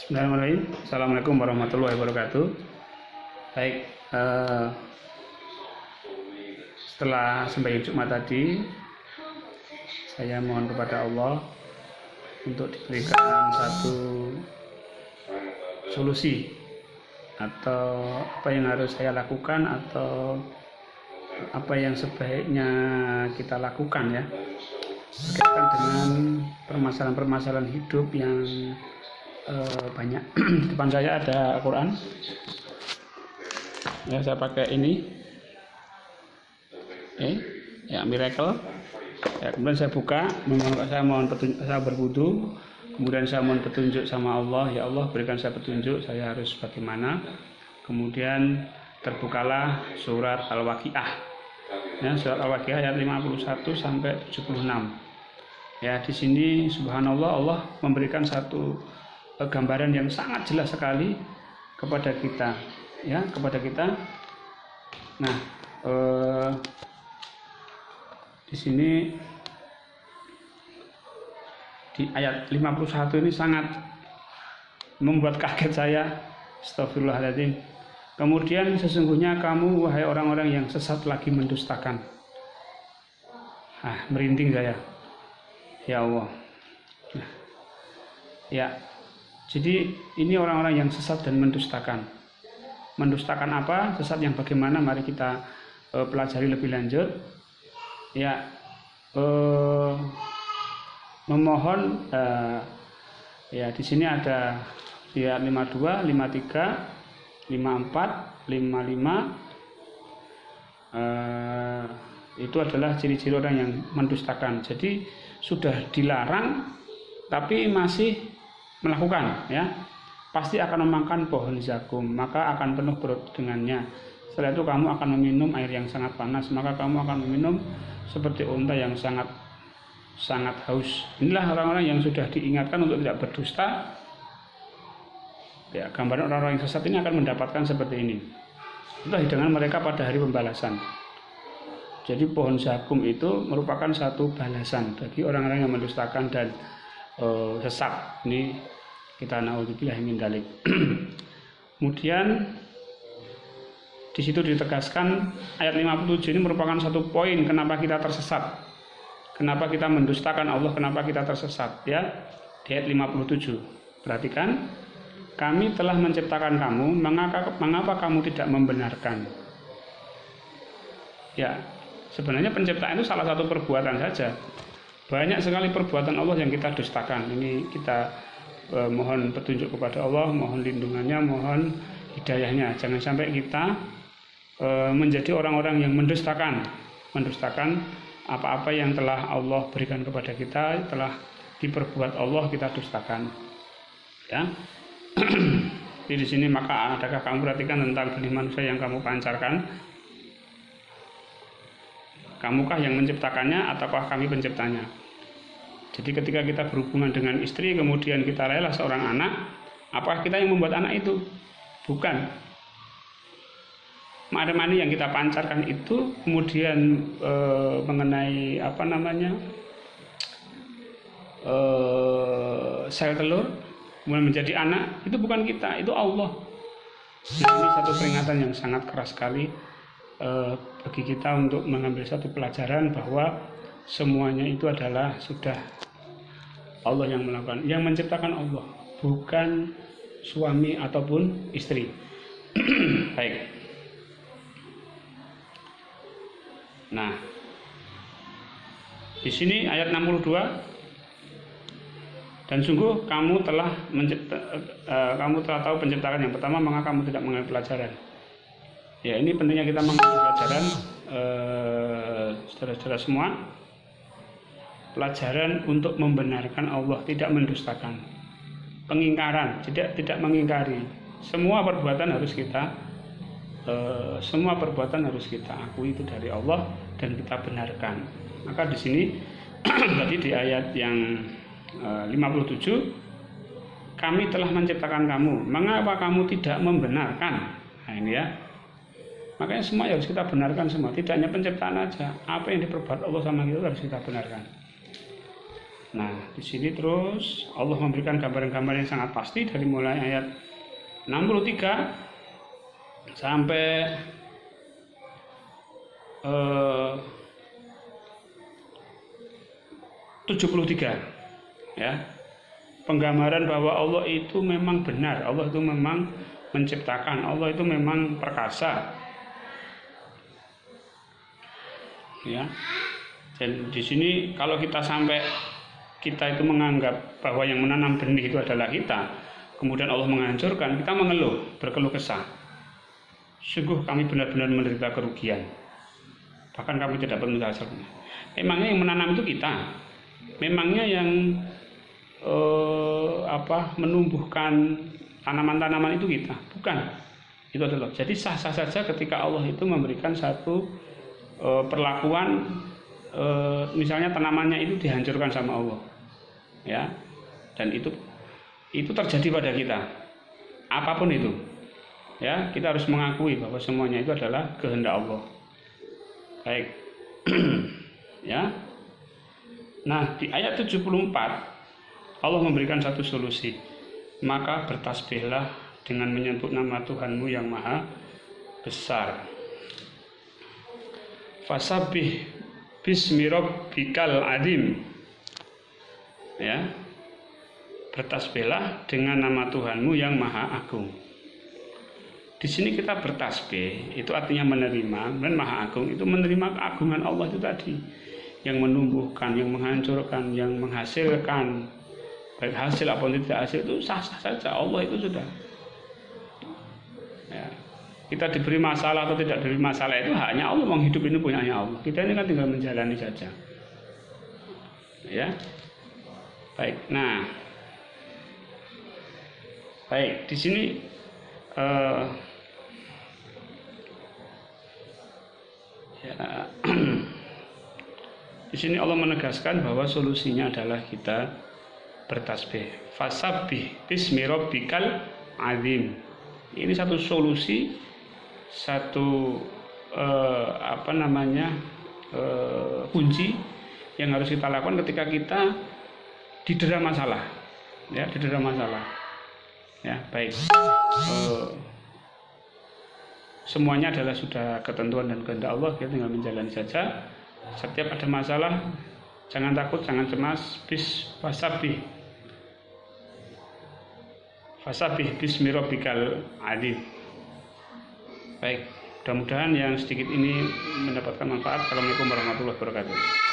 Bismillahirrahmanirrahim. Assalamualaikum warahmatullahi wabarakatuh. Baik, setelah sembahyang Jumat tadi, saya mohon kepada Allah untuk diberikan satu solusi atau apa yang harus saya lakukan atau apa yang sebaiknya kita lakukan ya berkaitan dengan permasalahan-permasalahan hidup yang banyak. Di depan saya ada Al-Quran ya, saya pakai ini ya, Miracle ya, kemudian saya buka, saya mohon petunjuk, saya berwudu, kemudian saya mohon petunjuk sama Allah, ya Allah berikan saya petunjuk, saya harus bagaimana. Kemudian terbukalah surat Al-Waqiah ya, surat Al-Waqiah ayat 51 sampai 76 ya. Di sini subhanallah, Allah memberikan satu gambaran yang sangat jelas sekali kepada kita ya, kepada kita. Nah, di sini di ayat 51 ini sangat membuat kaget saya. Astagfirullahaladzim. Kemudian sesungguhnya kamu wahai orang-orang yang sesat lagi mendustakan. Merinding saya. Ya Allah. Nah, ya. Jadi ini orang-orang yang sesat dan mendustakan. Mendustakan apa? Sesat yang bagaimana? Mari kita pelajari lebih lanjut. Ya, memohon ya, di sini ada ayat 52, 53, 54, 55. Itu adalah ciri-ciri orang yang mendustakan. Jadi sudah dilarang tapi masih melakukan ya, pasti akan memakan pohon zakum, maka akan penuh perut dengannya. Setelah itu kamu akan meminum air yang sangat panas, maka kamu akan meminum seperti unta yang sangat haus. Inilah orang-orang yang sudah diingatkan untuk tidak berdusta ya. Gambaran orang-orang yang sesat ini akan mendapatkan seperti ini. Itulah hidangan mereka pada hari pembalasan. Jadi pohon zakum itu merupakan satu balasan bagi orang-orang yang mendustakan dan sesat. Ini kita naudzubillah min dzalik. Kemudian di situ ditegaskan ayat 57 ini merupakan satu poin kenapa kita tersesat. Kenapa kita mendustakan Allah, kenapa kita tersesat ya. Di ayat 57. Perhatikan, kami telah menciptakan kamu, mengapa kamu tidak membenarkan? Ya, sebenarnya penciptaan itu salah satu perbuatan saja. Banyak sekali perbuatan Allah yang kita dustakan. Ini kita mohon petunjuk kepada Allah, mohon lindungannya, mohon hidayahnya. Jangan sampai kita menjadi orang-orang yang mendustakan apa-apa yang telah Allah berikan kepada kita, telah diperbuat Allah, kita dustakan. Ya. Di sini maka adakah kamu perhatikan tentang benih manusia yang kamu pancarkan? Kamukah yang menciptakannya ataukah kami penciptanya? Jadi ketika kita berhubungan dengan istri kemudian kita rela seorang anak, apakah kita yang membuat anak itu? Bukan. Mani yang kita pancarkan itu kemudian mengenai sel telur kemudian menjadi anak, itu bukan kita, itu Allah. Nah, ini satu peringatan yang sangat keras sekali bagi kita untuk mengambil satu pelajaran bahwa semuanya itu adalah sudah Allah yang melakukan, yang menciptakan Allah, bukan suami ataupun istri. Baik. Nah, di sini ayat 62, dan sungguh kamu telah tahu penciptakan yang pertama, maka kamu tidak mengambil pelajaran. Ya, ini pentingnya kita mengambil pelajaran, saudara-saudara semua. Pelajaran untuk membenarkan Allah, tidak mendustakan. Pengingkaran, tidak mengingkari. Semua perbuatan harus kita akui itu dari Allah dan kita benarkan. Maka di sini tadi di ayat yang 57, kami telah menciptakan kamu, mengapa kamu tidak membenarkan? Nah ini ya. Makanya semua harus kita benarkan semua, tidak hanya penciptaan aja. Apa yang diperbuat Allah sama kita harus kita benarkan. Nah, di sini terus Allah memberikan gambaran-gambaran yang sangat pasti dari mulai ayat 63 sampai 73, ya. Penggambaran bahwa Allah itu memang benar, Allah itu memang menciptakan, Allah itu memang perkasa. Ya. Dan di sini kalau kita sampai kita itu menganggap bahwa yang menanam benih itu adalah kita, kemudian Allah menghancurkan, kita mengeluh, berkeluh kesah. Sungguh kami benar-benar menderita kerugian. Bahkan kami tidak perlu menghasilkan. Memangnya yang menanam itu kita. Memangnya yang menumbuhkan tanaman-tanaman itu kita. Bukan. Itu adalah. Jadi sah-sah saja ketika Allah itu memberikan satu perlakuan, misalnya tanamannya itu dihancurkan sama Allah. Ya, dan itu terjadi pada kita, apapun itu, ya, kita harus mengakui bahwa semuanya itu adalah kehendak Allah. Baik. Ya. Nah, di ayat 74 Allah memberikan satu solusi. Maka bertasbihlah dengan menyebut nama Tuhanmu yang maha besar. Fasabbih bismi rabbikal adzim. Ya, bertasbihlah dengan nama Tuhanmu yang maha agung. Di sini kita bertasbih itu artinya menerima, dan maha agung itu menerima keagungan Allah itu tadi, yang menumbuhkan, yang menghancurkan, yang menghasilkan, baik hasil apapun tidak hasil itu sah-sah saja, Allah itu sudah. Ya. Kita diberi masalah atau tidak diberi masalah itu hanya Allah, menghidup ini punyanya Allah. Kita ini kan tinggal menjalani saja. Ya. Baik, nah, baik di sini di sini Allah menegaskan bahwa solusinya adalah kita bertasbih. Fasabbih bismi rabbikal adzim. Ini satu solusi, satu kunci yang harus kita lakukan ketika kita didera masalah, ya, didera masalah. Ya, baik. Semuanya adalah sudah ketentuan dan kehendak Allah, kita tinggal menjalani saja. Setiap ada masalah, jangan takut, jangan cemas. Fasabbih bismi rabbikal adzim. Baik, mudah-mudahan yang sedikit ini mendapatkan manfaat. Assalamualaikum warahmatullahi wabarakatuh.